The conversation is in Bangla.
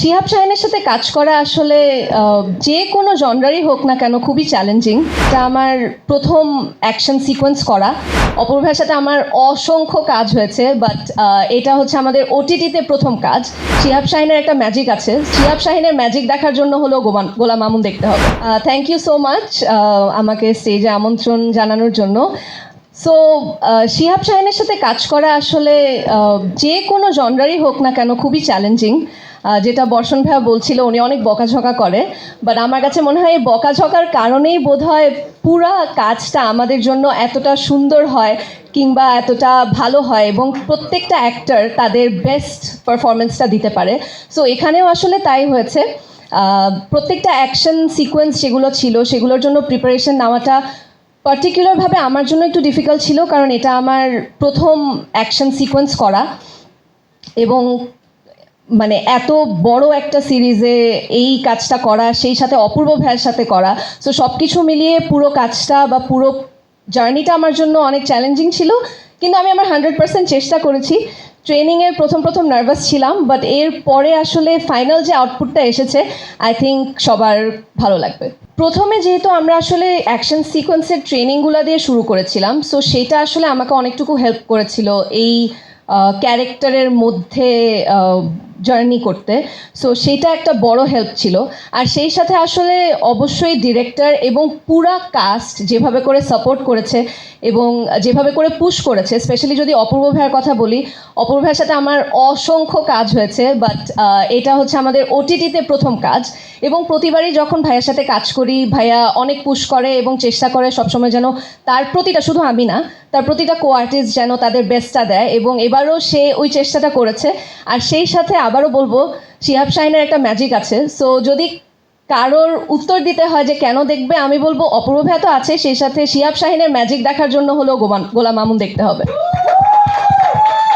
শিহাব শাহিনের সাথে কাজ করা আসলে যে কোনো জনরারই হোক না কেন খুবই চ্যালেঞ্জিং। এটা আমার প্রথম অ্যাকশন সিকোয়েন্স করা। অপূর্বার সাথে আমার অসংখ্য কাজ হয়েছে, বাট এটা হচ্ছে আমাদের ওটিটিতে প্রথম কাজ। শিহাব শাহিনের একটা ম্যাজিক আছে, শিহাব শাহিনের ম্যাজিক দেখার জন্য হলো গোলাম মামুন দেখতে হবে। থ্যাংক ইউ সো মাচ আমাকে স্টেজে আমন্ত্রণ জানানোর জন্য। সো শিহাব শাহিনের সাথে কাজ করা আসলে যে কোনো জনরারই হোক না কেন খুবই চ্যালেঞ্জিং। যেটা বর্ষণ ভাইয়া বলছিল, উনি অনেক বকাঝকা করে, বাট আমার কাছে মনে হয় এই বকাঝকার কারণেই বোধহয় পুরা কাজটা আমাদের জন্য এতটা সুন্দর হয় কিংবা এতটা ভালো হয় এবং প্রত্যেকটা অ্যাক্টর তাদের বেস্ট পারফরমেন্সটা দিতে পারে। সো এখানেও আসলে তাই হয়েছে। প্রত্যেকটা অ্যাকশন সিকোয়েন্স যেগুলো ছিল সেগুলোর জন্য প্রিপারেশন নেওয়াটা পার্টিকুলারভাবে আমার জন্য একটু ডিফিকাল্ট ছিল, কারণ এটা আমার প্রথম অ্যাকশন সিকোয়েন্স করা এবং মানে এত বড় একটা সিরিজে এই কাজটা করা, সেই সাথে অপূর্ব ভাইয়ের সাথে করা। সো সব কিছু মিলিয়ে পুরো কাজটা বা পুরো জার্নিটা আমার জন্য অনেক চ্যালেঞ্জিং ছিল, কিন্তু আমি আমার 100% চেষ্টা করেছি। ট্রেনিংয়ের প্রথম নার্ভাস ছিলাম, বাট এর পরে আসলে ফাইনাল যে আউটপুটটা এসেছে আই থিঙ্ক সবার ভালো লাগবে। প্রথমে যেহেতু আমরা আসলে অ্যাকশন সিকোয়েন্সের ট্রেনিংগুলো দিয়ে শুরু করেছিলাম, সো সেটা আসলে আমাকে অনেকটুকু হেল্প করেছিল এই ক্যারেক্টারের মধ্যে জার্নি করতে। সো সেটা একটা বড় হেল্প ছিল। আর সেই সাথে আসলে অবশ্যই ডিরেক্টর এবং পুরা কাস্ট যেভাবে করে সাপোর্ট করেছে এবং যেভাবে করে পুশ করেছে, স্পেশালি যদি অপূর্ব ভাইয়ের কথা বলি, অপূর্ব ভাইয়ের সাথে আমার অসংখ্য কাজ হয়েছে, বাট এটা হচ্ছে আমাদের ওটিটিতে প্রথম কাজ। এবং প্রতিবারই যখন ভাইয়ের সাথে কাজ করি, ভাইয়া অনেক পুশ করে এবং চেষ্টা করে সবসময় যেন তার প্রতিটা, শুধু আমি না, তার প্রতিটা কো আর্টিস্ট যেন তাদের বেস্টটা দেয়, এবং এবারও সে ওই চেষ্টাটা করেছে। আর সেই সাথে আবারও বলবো, শিহাব শাহিনের একটা ম্যাজিক আছে। সো যদি কারোর উত্তর দিতে হয় যে কেন দেখবে, আমি বলবো অপূর্ব ভাইয়া তো আছে, সেই সাথে শিহাব শাহিনের ম্যাজিক দেখার জন্য হলো গোলাম মামুন দেখতে হবে।